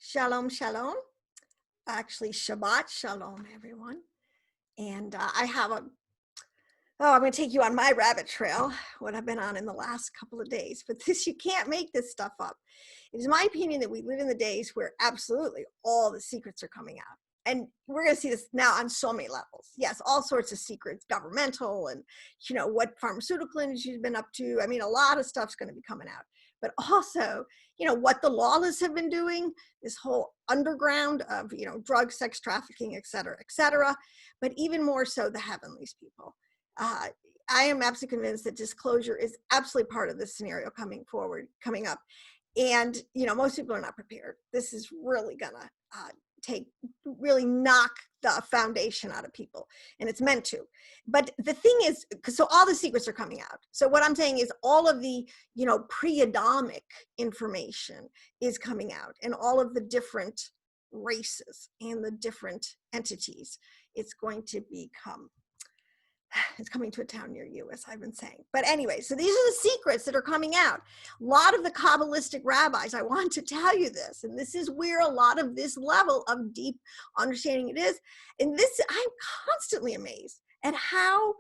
Shalom, shalom. Actually, Shabbat shalom, everyone. And I'm going to take you on my rabbit trail, what I've been on in the last couple of days. But you can't make this stuff up. It is my opinion that we live in the days where absolutely all the secrets are coming out. And we're going to see this now on so many levels. Yes, all sorts of secrets, governmental and, what pharmaceutical industry has been up to. I mean, a lot of stuff's going to be coming out. But also, what the lawless have been doing, this whole underground of, drug, sex trafficking, et cetera, but even more so the heavenlies people. I am absolutely convinced that disclosure is absolutely part of this scenario coming up. And, most people are not prepared. This is really gonna really knock the foundation out of people, and it's meant to. But the thing is, so all the secrets are coming out. So what I'm saying is all of the, pre-Adamic information is coming out, and all of the different races and the different entities. It's going to become, it's coming to a town near you, as I've been saying. But anyway, so these are the secrets that are coming out. A lot of the Kabbalistic rabbis, I want to tell you this, and this is where a lot of this level of deep understanding it is. And this, I'm constantly amazed at how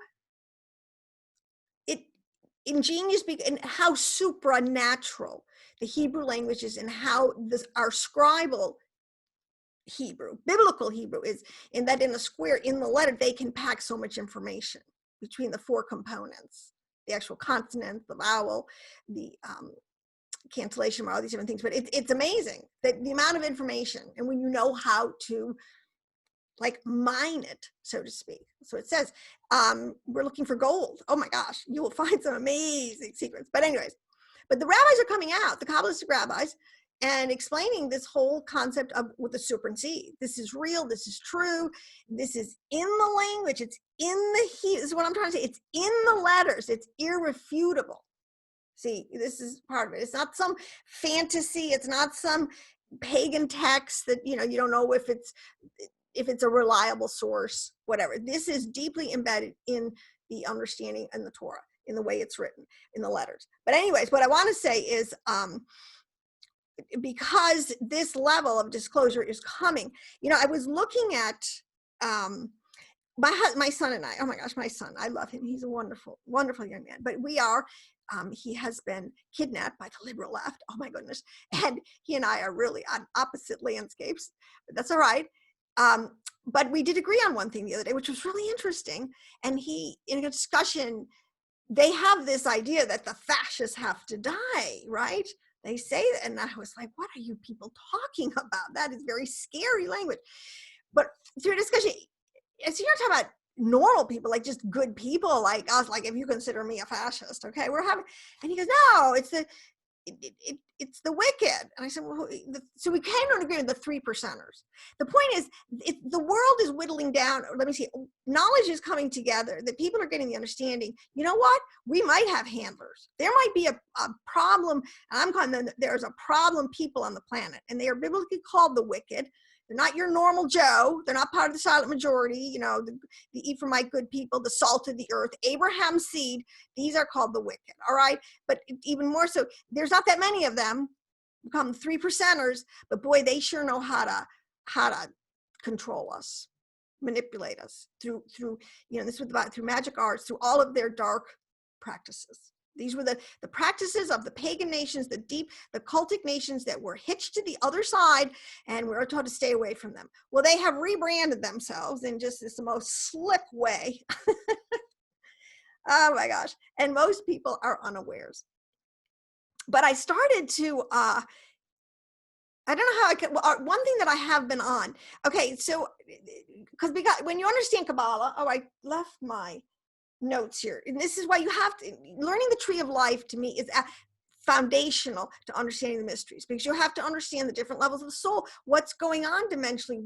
ingenious and how supernatural the Hebrew language is, and how our scribal Hebrew, biblical Hebrew is, in that in a square, in the letter, they can pack so much information between the four components, the actual consonant, the vowel, the cantillation, all these different things. But it's amazing that the amount of information, and when you know how to mine it, so to speak. So it says, we're looking for gold. Oh my gosh, you will find some amazing secrets. But anyways, but the rabbis are coming out, the Kabbalistic rabbis, and explaining this whole concept of with the serpent seed. This is real. This is true. This is in the language. It's in the this is what I'm trying to say. It's in the letters. It's irrefutable. See, this is part of it. It's not some fantasy. It's not some pagan text that you don't know if it's a reliable source. Whatever. This is deeply embedded in the understanding and the Torah, in the way it's written in the letters. But anyways, what I want to say is, because this level of disclosure is coming, I was looking at my son and I. Oh my gosh, my son, I love him. He's a wonderful, wonderful young man. But he has been kidnapped by the liberal left. Oh my goodness. And he and I are really on opposite landscapes, but that's all right. But we did agree on one thing the other day, which was really interesting. And in a discussion, they have this idea that the fascists have to die, right? They say that, and I was like, what are you people talking about? That is very scary language. But through a discussion, as you're talking about normal people, like just good people like us, like if you consider me a fascist, okay, and he goes, no, it's the wicked. And I said, well, so we came to an agreement, the 3%ers. The point is, the world is whittling down. Let me see, knowledge is coming together, that people are getting the understanding. You know what? We might have handlers. There might be a problem, and I'm calling them, there's a problem people on the planet, and they are biblically called the wicked. They're not your normal Joe. They're not part of the silent majority, the Ephraimite good people, the salt of the earth, Abraham's seed. These are called the wicked, all right? But even more so, there's not that many of them, become 3%ers, but boy, they sure know how to control us, manipulate us through this was about through magic arts, through all of their dark practices. These were the practices of the pagan nations, the cultic nations that were hitched to the other side, and we were told to stay away from them. Well, they have rebranded themselves in just this most slick way. Oh my gosh. And most people are unawares. But I started to, I don't know how I can, well, one thing that I have been on. Okay, so, because when you understand Kabbalah, I left my notes here, and this is why you have to, learning the tree of life to me is foundational to understanding the mysteries, because you have to understand the different levels of the soul, what's going on dimensionally,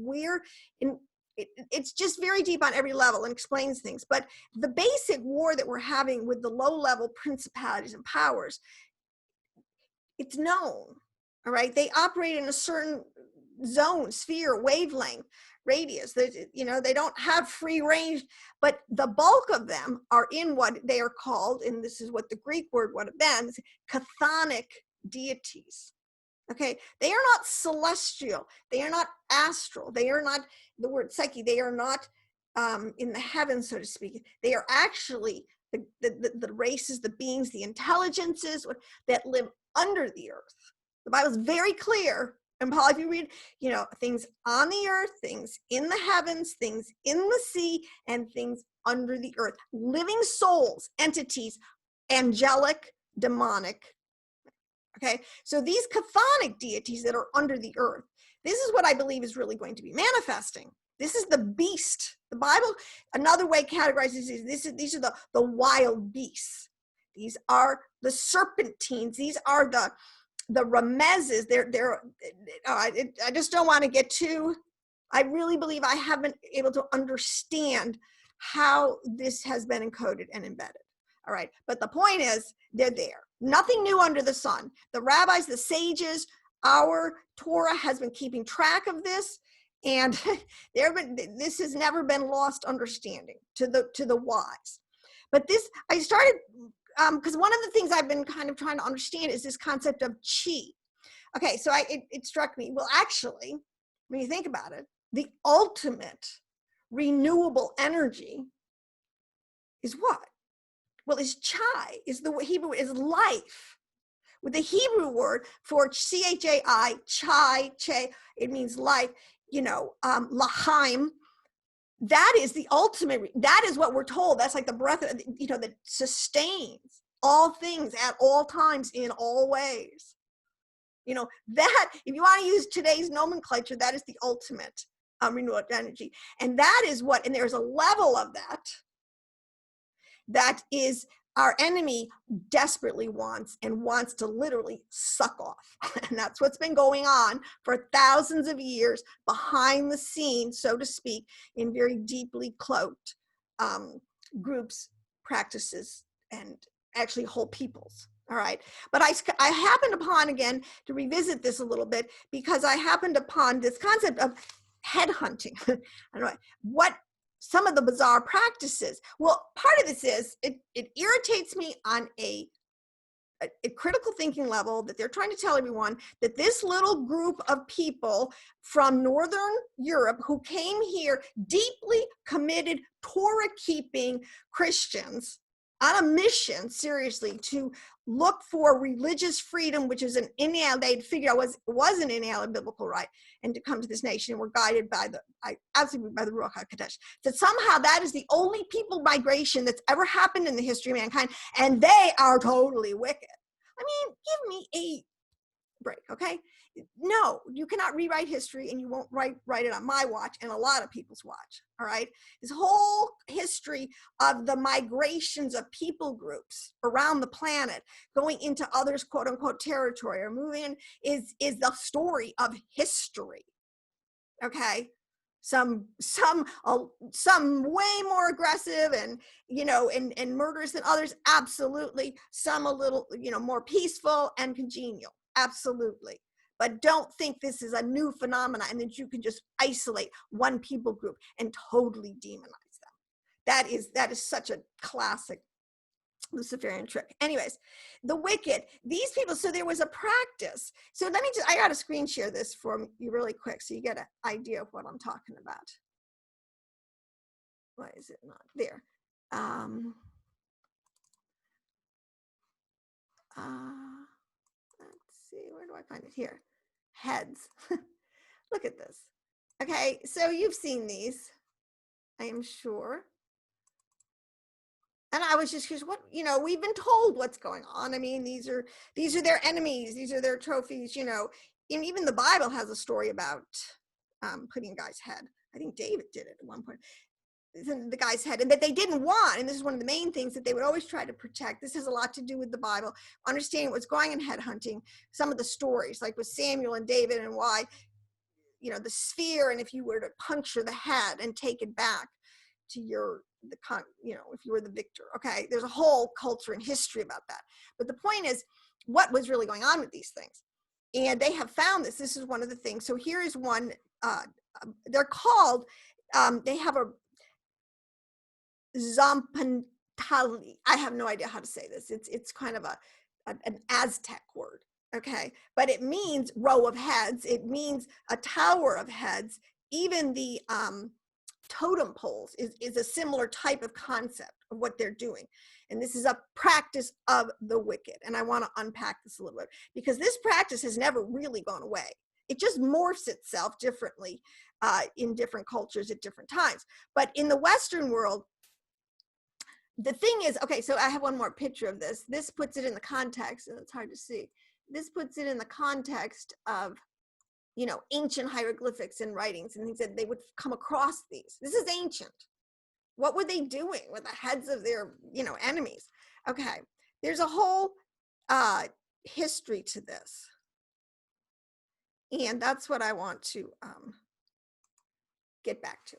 it's just very deep on every level and explains things. But the basic war that we're having with the low level principalities and powers, it's known, all right? They operate in a certain zone, sphere, wavelength, radius. They don't have free range, but the bulk of them are in what they are called, and this is what the Greek word would have been, chthonic deities. Okay, they are not celestial. They are not astral. They are not the word psyche. They are not in the heavens, so to speak. They are actually the races, the beings, the intelligences that live under the earth. The Bible is very clear. And Paul, if you read, things on the earth, things in the heavens, things in the sea, and things under the earth, living souls, entities, angelic, demonic. Okay, so these chthonic deities that are under the earth, this is what I believe is really going to be manifesting. This is the beast. The Bible, another way categorizes these are the wild beasts. These are the serpentines. These are the remezes. I just don't want to get too. I really believe I haven't been able to understand how this has been encoded and embedded. All right, but the point is, they're there. Nothing new under the sun. The rabbis, the sages, our Torah has been keeping track of this, and this has never been lost understanding to the wise. But this, I started, because one of the things I've been kind of trying to understand is this concept of chi. Okay, so it struck me, well, actually, when you think about it, the ultimate renewable energy is what? Well, is chai, is the Hebrew, is life. With the Hebrew word for chai, chai, che, it means life, lachaim. That is the ultimate, that is what we're told. That's like the breath, that sustains all things at all times in all ways. That, if you want to use today's nomenclature, that is the ultimate renewable energy. And that is what, and there's a level of that is our enemy desperately wants to literally suck off. And that's what's been going on for thousands of years behind the scenes, so to speak, in very deeply cloaked groups, practices, and actually whole peoples. All right. But I happened upon, again, to revisit this a little bit, because I happened upon this concept of headhunting. I don't know what some of the bizarre practices. Well, part of this is it irritates me on a critical thinking level that they're trying to tell everyone that this little group of people from Northern Europe who came here, deeply committed Torah keeping Christians on a mission, seriously, to look for religious freedom, which is an inalienable, figure out was an inalienable biblical right, and to come to this nation, and were guided by the Ruach HaKodesh. That somehow that is the only people migration that's ever happened in the history of mankind, and they are totally wicked. I mean, give me a break, okay? No, you cannot rewrite history, and you won't write it on my watch and a lot of people's watch, all right? This whole history of the migrations of people groups around the planet going into others' quote unquote territory or moving is the story of history, okay? Some way more aggressive and and murderous than others, absolutely. Some a little more peaceful and congenial, absolutely. But don't think this is a new phenomenon and that you can just isolate one people group and totally demonize them. That is such a classic Luciferian trick. Anyways, the wicked, these people, so there was a practice. So I got to screen share this for you really quick so you get an idea of what I'm talking about. Why is it not there? Let's see, where do I find it? Here, heads. Look at this. Okay, so you've seen these, I am sure. And I was just curious, we've been told what's going on. I mean, these are their enemies. These are their trophies, And even the Bible has a story about putting a guy's head. I think David did it at one point. The guy's head, and that they didn't want. And this is one of the main things that they would always try to protect. This has a lot to do with the Bible, understanding what's going on in headhunting, some of the stories, like with Samuel and David, and why, the sphere, and if you were to puncture the head and take it back to if you were the victor. Okay, there's a whole culture and history about that. But the point is, what was really going on with these things? And they have found this. This is one of the things. So here is one. They're called. They have a Zampantali. I have no idea how to say this. It's kind of an Aztec word. okay? But it means row of heads. It means a tower of heads. Even the totem poles is a similar type of concept of what they're doing. And this is a practice of the wicked. And I want to unpack this a little bit, because this practice has never really gone away. It just morphs itself differently in different cultures at different times. But in the Western world, the thing is, okay, so I have one more picture of this. This puts it in the context, and it's hard to see. This puts it in the context of, you know, ancient hieroglyphics and writings and things that they would come across these. This is ancient. What were they doing with the heads of their, you know, enemies? Okay, there's a whole history to this. And that's what I want to get back to.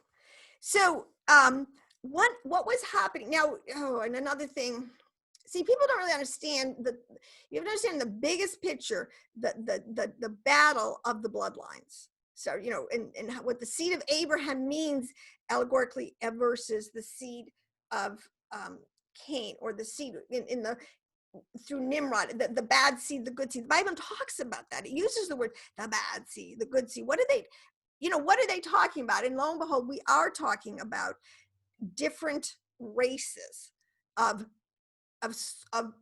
So what was happening now? Oh, and another thing, see, people don't really understand you have to understand the biggest picture, the battle of the bloodlines. So, you know, and what the seed of Abraham means allegorically versus the seed of Cain, or the seed through Nimrod, the bad seed, the good seed. The Bible talks about that. It uses the word the bad seed, the good seed. What are they, you know, what are they talking about? And lo and behold, we are talking about different races of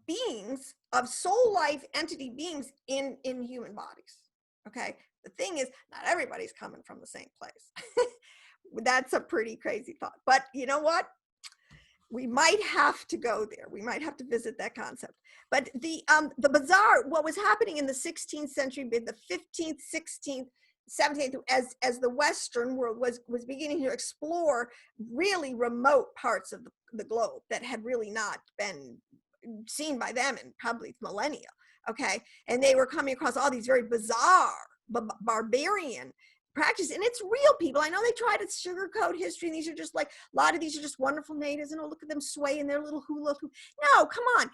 beings, of soul life entity beings in human bodies. Okay, the thing is, not everybody's coming from the same place. That's a pretty crazy thought, but you know what, we might have to go there. We might have to visit that concept. But the bizarre, what was happening in the 16th century, the 15th, 16th, 17th, as the Western world was beginning to explore really remote parts of the globe that had really not been seen by them in probably millennia. Okay, and they were coming across all these very bizarre, barbarian practice, and it's real, people. I know they try to sugarcoat history, and these are just like, a lot of these are just wonderful natives, and oh, look at them sway in their little hula hoop. No, come on.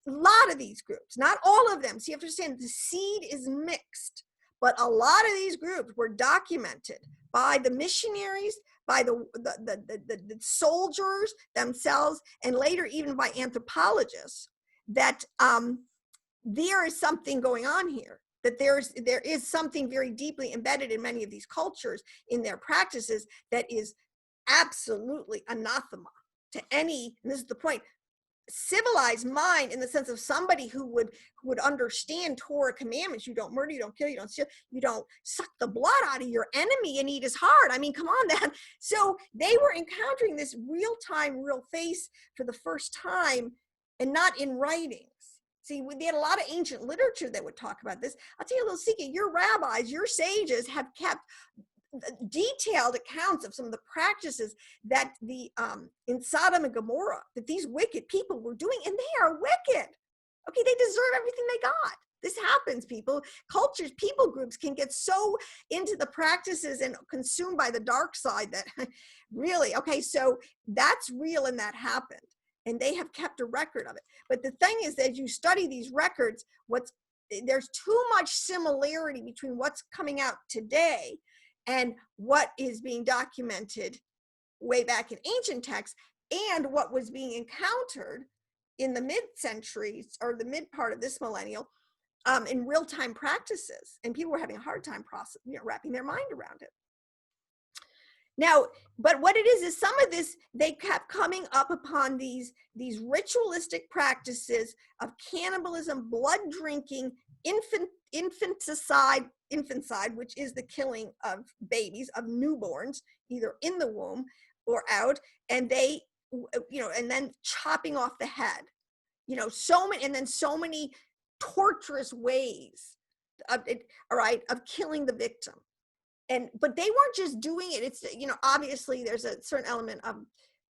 A lot of these groups, not all of them. So you have to understand, the seed is mixed, but a lot of these groups were documented by the missionaries, by the soldiers themselves, and later even by anthropologists, that there is something going on here, that there is something very deeply embedded in many of these cultures in their practices that is absolutely anathema to any, and this is the point, civilized mind, in the sense of somebody who would understand Torah commandments. You don't murder, you don't kill, you don't steal, you don't suck the blood out of your enemy and eat his heart. I mean, come on, that. So they were encountering this real-time, real face for the first time, and not in writings. See, they had a lot of ancient literature that would talk about this. I'll tell you a little secret. Your rabbis, your sages have kept detailed accounts of some of the practices that in Sodom and Gomorrah, that these wicked people were doing, and they are wicked. Okay, they deserve everything they got. This happens, people. Cultures, people groups can get so into the practices and consumed by the dark side that really, okay, so that's real, and that happened. And they have kept a record of it. But the thing is, as you study these records, there's too much similarity between what's coming out today and what is being documented way back in ancient texts, and what was being encountered in the mid-centuries, or the mid part of this millennial, in real-time practices. And people were having a hard time wrapping their mind around it. Now, but what it is some of this, they kept coming up upon these ritualistic practices of cannibalism, blood drinking, infanticide, which is the killing of babies, of newborns, either in the womb or out, and they, you know, and then chopping off the head, you know, so many torturous ways of it, all right, of killing the victim. But they weren't just doing it. It's, you know, obviously there's a certain element of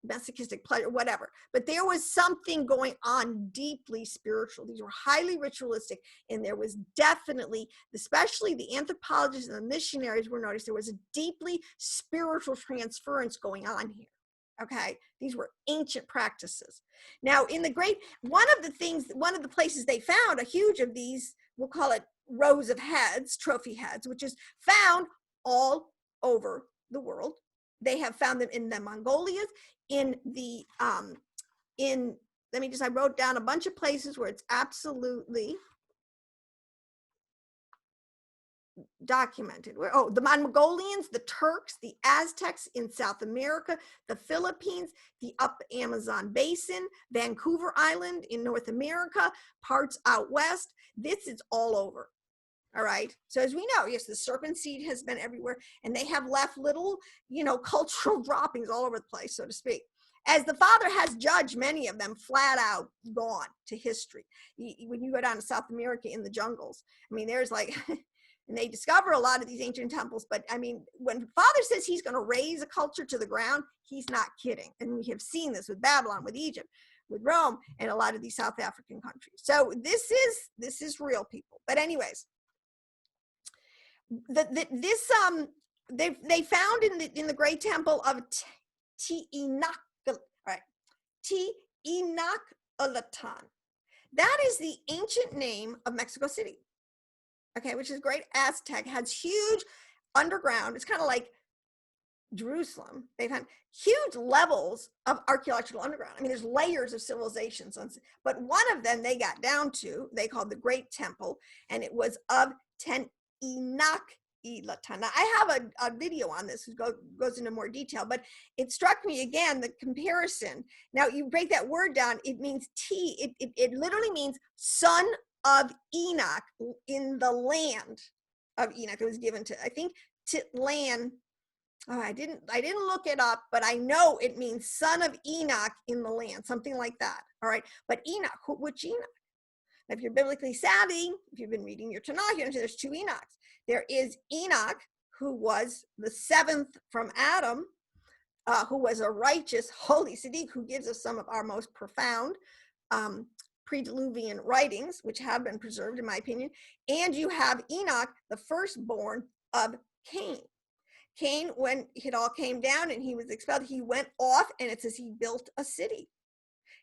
masochistic pleasure, whatever, but there was something going on deeply spiritual. These were highly ritualistic, and there was definitely, especially the anthropologists and the missionaries were noticed, there was a deeply spiritual transference going on here. Okay, these were ancient practices. Now, one of the places they found a huge of these, we'll call it rows of heads, trophy heads, which is found all over the world. They have found them in the Mongolias, I wrote down a bunch of places where it's absolutely documented. Oh, the Mongolians, the Turks, the Aztecs in South America, the Philippines, the Upper Amazon Basin, Vancouver Island in North America, parts out west. This is all over. All right. So as we know, yes, the serpent seed has been everywhere, and they have left little, cultural droppings all over the place, so to speak. As the Father has judged many of them flat out gone to history. When you go down to South America in the jungles, I mean, there's like, and they discover a lot of these ancient temples. But I mean, when Father says he's going to raise a culture to the ground, he's not kidding. And we have seen this with Babylon, with Egypt, with Rome, and a lot of these South African countries. So this is real, people. But anyways, they found in the great temple of Enoch, right? Enoch-alatan. That is the ancient name of Mexico City. Okay, which is great. Aztec has huge underground. It's kind of like Jerusalem. They've had huge levels of archaeological underground. I mean, there's layers of civilizations, but one of them they got down to, they called the Great Temple, and it was of Enoch-alatan. Now, I have a video on this that goes into more detail, but it struck me again, the comparison. Now, you break that word down, it means it literally means son of Enoch in the land of Enoch. It was given to, I think, Titlan. Oh, I didn't look it up, but I know it means son of Enoch in the land, something like that. All right. But Enoch, which Enoch? Now, if you're biblically savvy, if you've been reading your Tanakh, you know there's two Enochs. There is Enoch, who was the seventh from Adam, who was a righteous, holy Siddiq, who gives us some of our most profound pre-Diluvian writings, which have been preserved, in my opinion. And you have Enoch, the firstborn of Cain. Cain, when it all came down and he was expelled, he went off, and it says he built a city.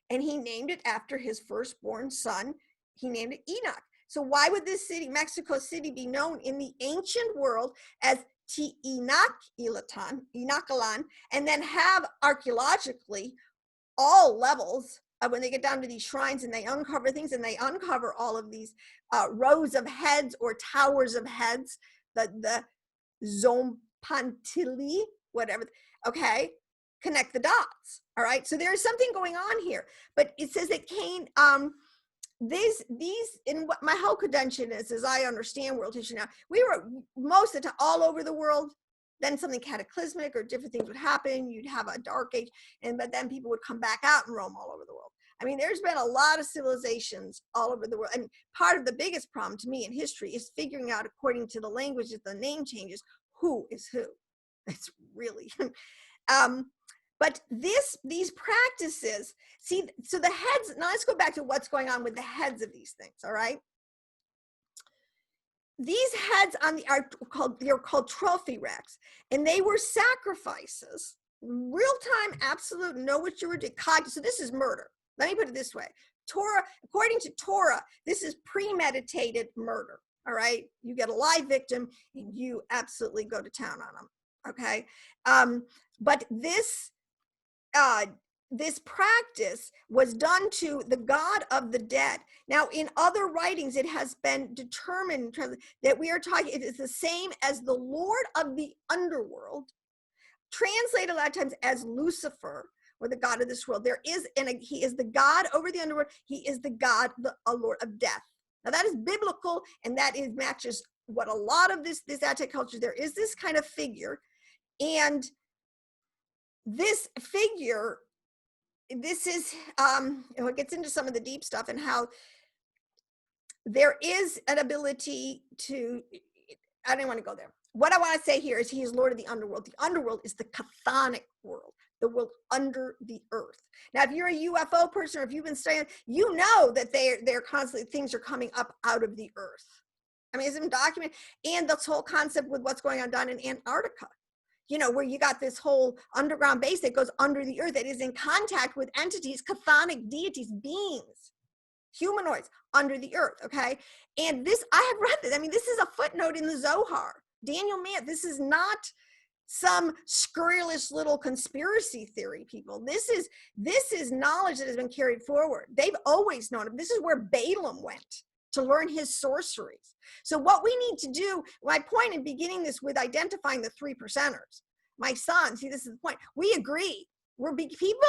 And he named it after his firstborn son. He named it Enoch. So why would this city, Mexico City, be known in the ancient world as Enoch-alatan, and then have archaeologically all levels of, when they get down to these shrines and they uncover things, and they uncover all of these rows of heads or towers of heads, the Zompantili, whatever, okay, connect the dots. All right, so there is something going on here. But it says that Cain, these in what my whole credential is, as I understand world history now, we were most of the time all over the world. Then something cataclysmic or different things would happen. You'd have a dark age, but then people would come back out and roam all over the world. I mean, there's been a lot of civilizations all over the world. And part of the biggest problem to me in history is figuring out, according to the language that the name changes, who is who. It's really, but these practices, see, so the heads, now let's go back to what's going on with the heads of these things, all right? These heads they're called trophy wrecks, and they were sacrifices, real-time, absolute, know what you were doing. So this is murder. Let me put it this way. Torah, according to Torah, this is premeditated murder, all right? You get a live victim, and you absolutely go to town on them, okay? But this practice was done to the god of the dead. Now, in other writings, it has been determined that we are talking, it is the same as the Lord of the underworld, translated a lot of times as Lucifer, or the god of this world. He is the god over the underworld. He is the god, a Lord of death. Now, that is biblical, and that matches what a lot of this Aztec culture, there is this kind of figure, and this figure, this is, it gets into some of the deep stuff and how there is an ability to, I don't want to go there. What I want to say here is he is Lord of the underworld. The underworld is the chthonic world, the world under the earth. Now, if you're a UFO person, or if you've been studying, you know that they're constantly, things are coming up out of the earth. I mean, it's been documented. And this whole concept with what's going on down in Antarctica, you know, where you got this whole underground base that goes under the earth, that is in contact with entities, chthonic deities, beings, humanoids under the earth, okay? And this, I have read this. I mean, this is a footnote in the Zohar. Daniel Mann, this is not some scurrilous little conspiracy theory, people. This is knowledge that has been carried forward. They've always known it. This is where Balaam went to learn his sorceries. So what we need to do, my point in beginning this with identifying the 3%ers, my son, see, this is the point. We agree. People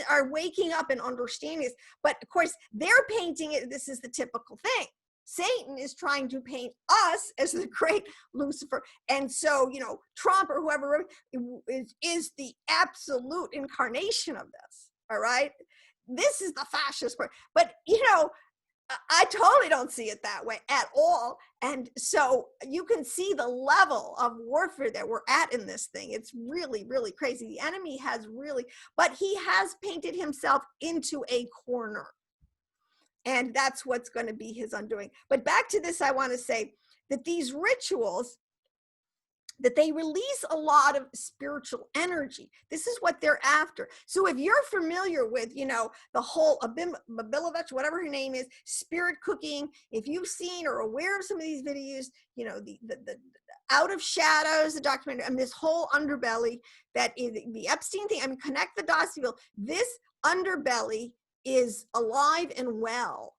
are waking up and understanding this, but of course they're painting it. This is the typical thing. Satan is trying to paint us as the great Lucifer. And so, Trump or whoever is the absolute incarnation of this. All right. This is the fascist part. But, I totally don't see it that way at all. And so you can see the level of warfare that we're at in this thing. It's really, really crazy. The enemy has but he has painted himself into a corner. And that's what's going to be his undoing. But back to this, I want to say that these rituals, that they release a lot of spiritual energy. This is what they're after. So if you're familiar with, the whole Abimelech, whatever her name is, spirit cooking, if you've seen or aware of some of these videos, the Out of Shadows, the documentary, and this whole underbelly, that is the Epstein thing, connect the dots, this underbelly is alive and well.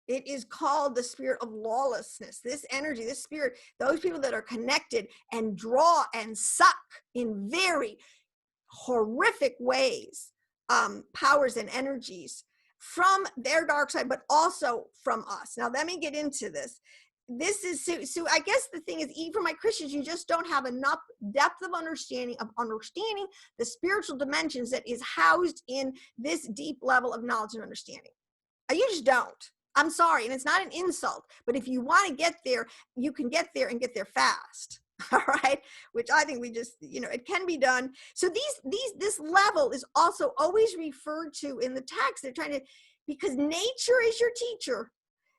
It is called the spirit of lawlessness. This energy, this spirit, those people that are connected and draw and suck in very horrific ways, powers and energies from their dark side, but also from us. Now, let me get into this. This is, so I guess the thing is, even for my Christians, you just don't have enough depth of understanding the spiritual dimensions that is housed in this deep level of knowledge and understanding. You just don't. I'm sorry, and it's not an insult, but if you want to get there, you can get there and get there fast. All right, which I think we just, it can be done. So this level is also always referred to in the text. They're trying to, because nature is your teacher.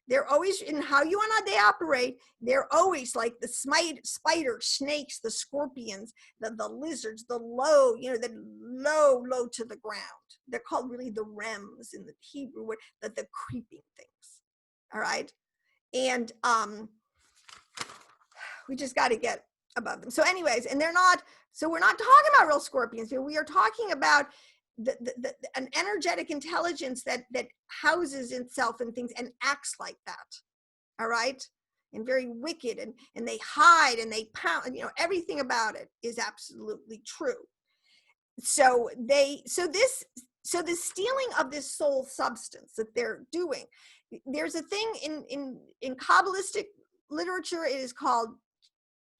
They're always, in how you and how they operate, they're always like the spider, snakes, the scorpions, the lizards, the low, the low to the ground. They're called really the rems in the Hebrew word, the creeping things. All right. And we just got to get above them. So anyways, and we're not talking about real scorpions here. We are talking about an energetic intelligence that houses itself in things and acts like that. All right. And very wicked, and they hide and they pound, everything about it is absolutely true. So the stealing of this soul substance that they're doing, there's a thing in Kabbalistic literature, it is called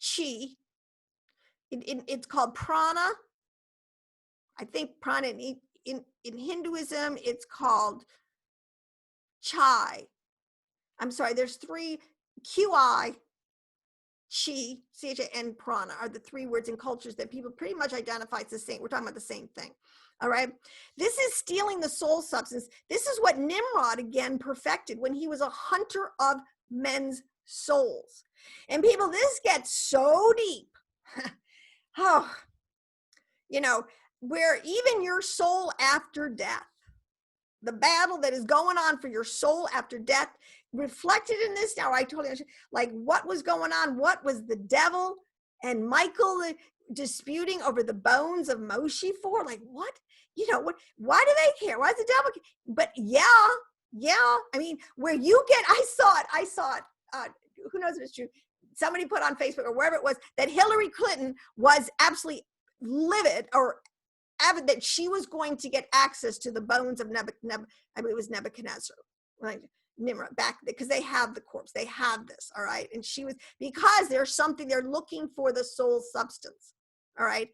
chi. It's called prana. I think prana in Hinduism, it's called chai. I'm sorry, there's three, qi, chi, cha, and prana are the three words in cultures that people pretty much identify as the same. We're talking about the same thing. All right. This is stealing the soul substance. This is what Nimrod again perfected when he was a hunter of men's souls. And people, this gets so deep. Where even your soul after death, the battle that is going on for your soul after death, reflected in this. Now, I totally understand, like, what was going on? What was the devil and Michael disputing over the bones of Moshe for? Like, what? Why do they care? Why does the devil care? But yeah. Where you get, I saw it. Who knows if it's true? Somebody put on Facebook or wherever it was that Hillary Clinton was absolutely livid or avid that she was going to get access to the bones of Nebuchadnezzar, right? Nimrod, back, because they have the corpse, they have this, all right? And she was, because there's something, they're looking for the soul substance, all right?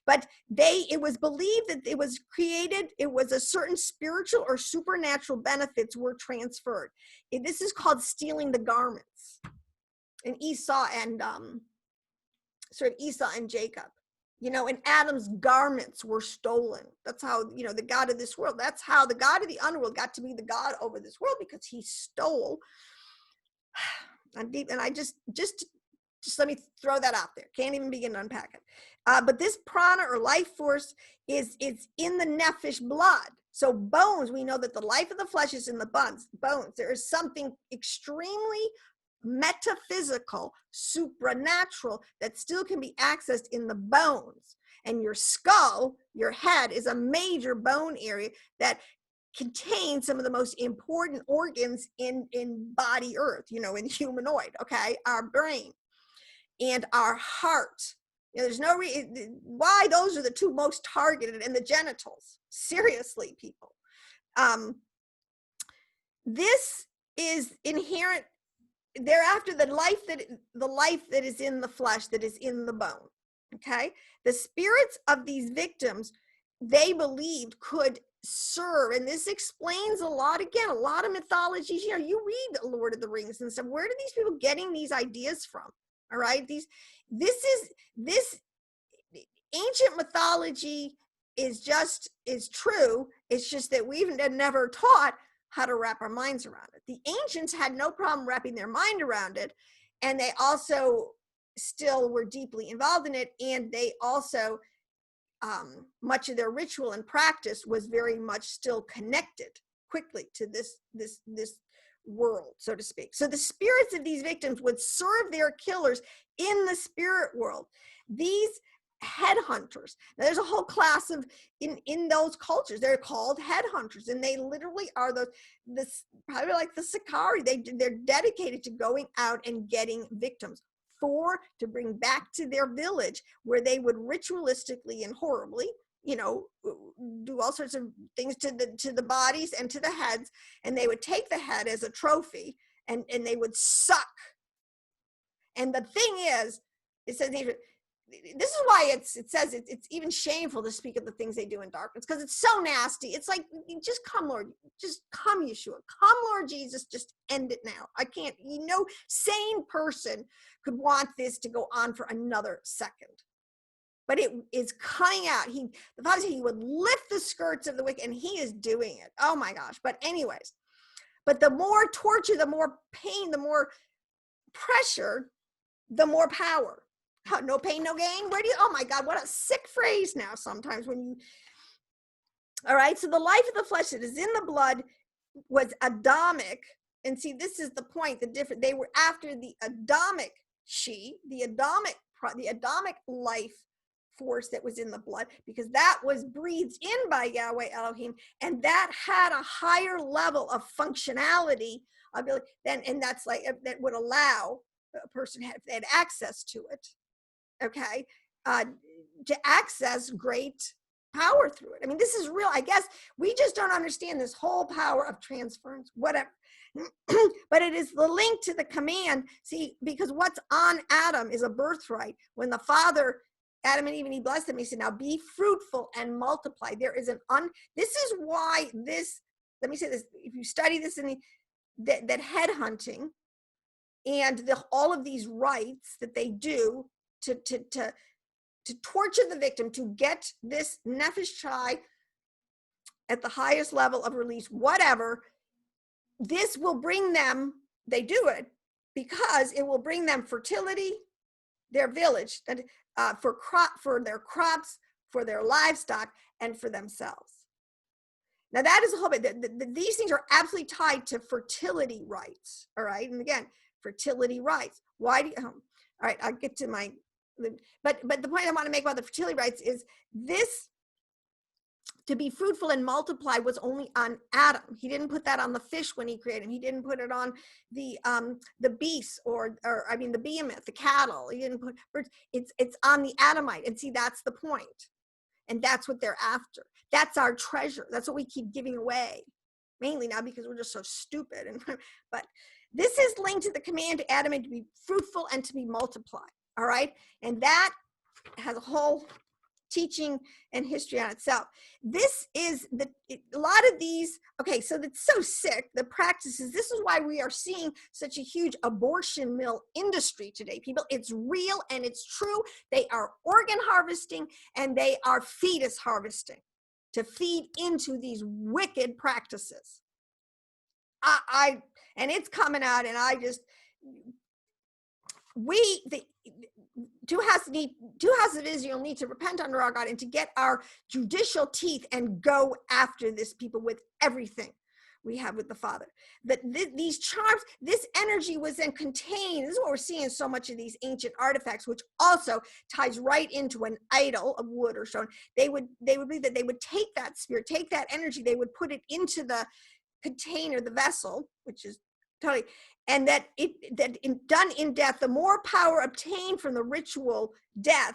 But it was believed that it was created, it was a certain spiritual or supernatural benefits were transferred. This is called stealing the garments. And Esau and Jacob, and Adam's garments were stolen. That's how, the God of this world, that's how the God of the underworld got to be the God over this world, because he stole. I'm deep, and I just let me throw that out there. Can't even begin to unpack it. But this prana or life force it's in the nephesh blood. So bones, we know that the life of the flesh is in the bones. There is something extremely metaphysical, supernatural, that still can be accessed in the bones. And your skull, your head, is a major bone area that contain some of the most important organs in body earth, you know, in humanoid, okay? Our brain and our heart. You know, there's no reason why those are the two most targeted, and the genitals. Seriously, people. This is inherent. Thereafter, the life that is in the flesh, that is in the bone. Okay, the spirits of these victims, they believed could serve, and this explains a lot. Again, a lot of mythologies. You know, you read Lord of the Rings and stuff. Where are these people getting these ideas from? All right, this ancient mythology is true. It's just that we've never taught how to wrap our minds around it. The ancients had no problem wrapping their mind around it, and they also still were deeply involved in it, and they also much of their ritual and practice was very much still connected quickly to this world, so to speak. So the spirits of these victims would serve their killers in the spirit world. These headhunters, now there's a whole class of in those cultures, they're called headhunters, and they literally are this probably like the Sicarii. They're dedicated to going out and getting victims to bring back to their village, where they would ritualistically and horribly, you know, do all sorts of things to the bodies and to the heads, and they would take the head as a trophy, and they would suck. And the thing is, it says, this is why it says it's even shameful to speak of the things they do in darkness, because it's so nasty. It's like, just come, Lord, just come, Yeshua, come, Lord Jesus, just end it now. I can't, no sane person could want this to go on for another second. But it is coming out. The Father said he would lift the skirts of the wicked, and he is doing it. Oh my gosh. But anyways, but the more torture, the more pain, the more pressure, the more power. No pain, no gain. Oh my God, what a sick phrase now sometimes when you, all right. So the life of the flesh that is in the blood was Adamic. And see, this is the point, they were after the Adamic the Adamic life force that was in the blood, because that was breathed in by Yahweh Elohim, and that had a higher level of functionality ability and that's like, that would allow a person, if they had access to it, okay, to access great power through it. I mean, this is real. I guess we just don't understand this whole power of transference, whatever. But it is the link to the command. See, because what's on Adam is a birthright. When the Father, Adam and Eve, and he blessed them, he said, now be fruitful and multiply. There is this is why this, let me say this, if you study this in that head hunting and all of these rites that they do to torture the victim, to get this nefesh chai at the highest level of release, whatever, this will bring them, they do it because it will bring them fertility, their village, for their crops, for their livestock, and for themselves. Now that is a whole bit, these things are absolutely tied to fertility rights, all right? And again, fertility rights. Why do you, all right, I'll get to my, but the point I want to make about the fertility rights is this, to be fruitful and multiply was only on Adam. He didn't put that on the fish when he created him. He didn't put it on the beasts or I mean the behemoth, the cattle. He didn't put birds. It's on the Adamite. And see, that's the point. And that's what they're after. That's our treasure. That's what we keep giving away, mainly now because we're just so stupid. But this is linked to the command to Adam to be fruitful and to be multiplied. All right, and that has a whole teaching and history on itself. This is a lot of these, okay, so that's so sick, the practices. This is why we are seeing such a huge abortion mill industry today, people. It's real and it's true. They are organ harvesting and they are fetus harvesting to feed into these wicked practices. And it's coming out, and two houses of Israel need to repent under our God and to get our judicial teeth and go after this people with everything. we have with the Father. But these charms, this energy was then contained. This is what we're seeing in so much of these ancient artifacts, which also ties right into an idol of wood or stone. They would believe that they would take that spirit, take that energy, they would put it into the container, the vessel, which is totally, and that done in death, the more power obtained from the ritual death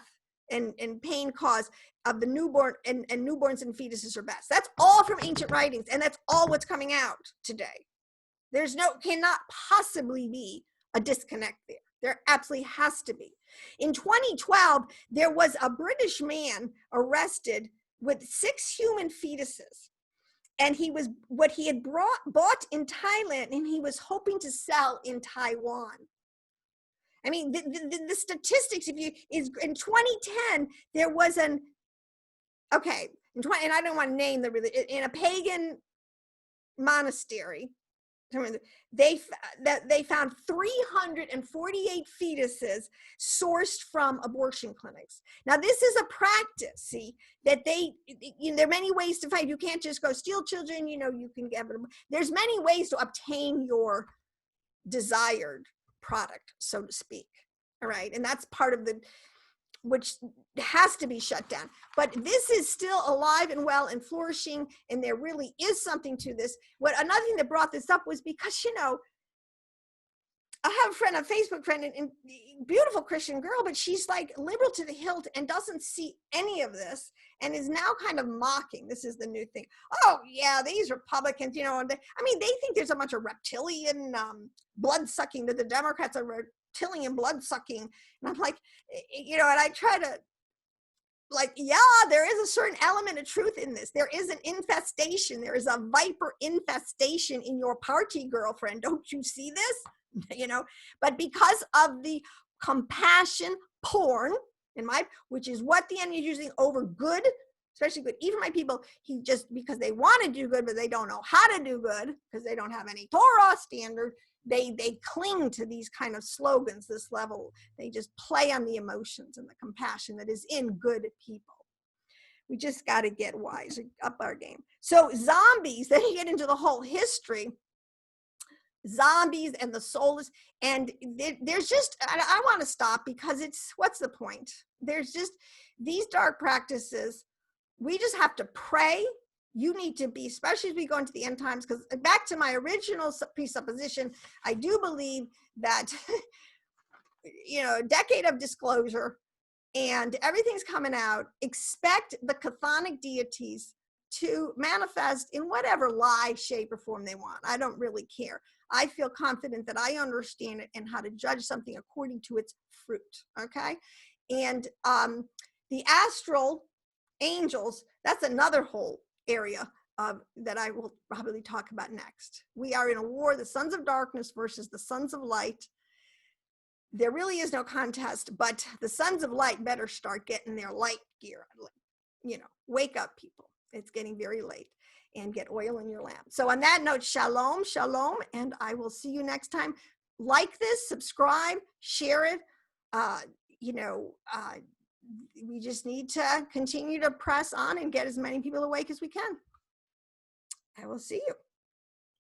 and pain cause of the newborn and newborns and fetuses are best. That's all from ancient writings, and that's all what's coming out today. There's cannot possibly be a disconnect there. There absolutely has to be. In 2012, there was a British man arrested with 6 human fetuses. And what he had bought in Thailand, and he was hoping to sell in Taiwan. I mean, the statistics, is in 2010, there was and I don't want to name in a pagan monastery, they found 348 fetuses sourced from abortion clinics. Now, this is a practice, see, that there are many ways to fight. You can't just go steal children, you can get them. There's many ways to obtain your desired product, so to speak. All right. And that's part of which has to be shut down. But this is still alive and well and flourishing, and there really is something to this. Another thing that brought this up was because, I have a friend, a Facebook friend, and beautiful Christian girl, but she's like liberal to the hilt and doesn't see any of this and is now kind of mocking. This is the new thing. Oh yeah, these Republicans, they think there's a bunch of reptilian blood sucking, that the Democrats are reptilian blood sucking. And I'm like, and I try to there is a certain element of truth in this. There is an infestation. There is a viper infestation in your party, girlfriend. Don't you see this? But because of the compassion porn, which is what the enemy is using over good, especially good, even my people, because they want to do good, but they don't know how to do good, because they don't have any Torah standard, they cling to these kind of slogans, this level. They just play on the emotions and the compassion that is in good people. We just got to get wise, up our game. So zombies, then you get into the whole history, zombies and the soulless, and there's just, I want to stop because what's the point? There's just these dark practices. We just have to pray. You need to be, especially as we go into the end times, because back to my original presupposition, I do believe that, a decade of disclosure and everything's coming out. Expect the chthonic deities to manifest in whatever lie, shape, or form they want. I don't really care. I feel confident that I understand it and how to judge something according to its fruit, okay? And the astral angels, that's another whole area that I will probably talk about next. We are in a war, the sons of darkness versus the sons of light. There really is no contest, but the sons of light better start getting their light gear. Wake up, people. It's getting very late. And get oil in your lamp. So on that note, shalom, shalom, and I will see you next time. Like this, subscribe, share it. We just need to continue to press on and get as many people awake as we can. I will see you.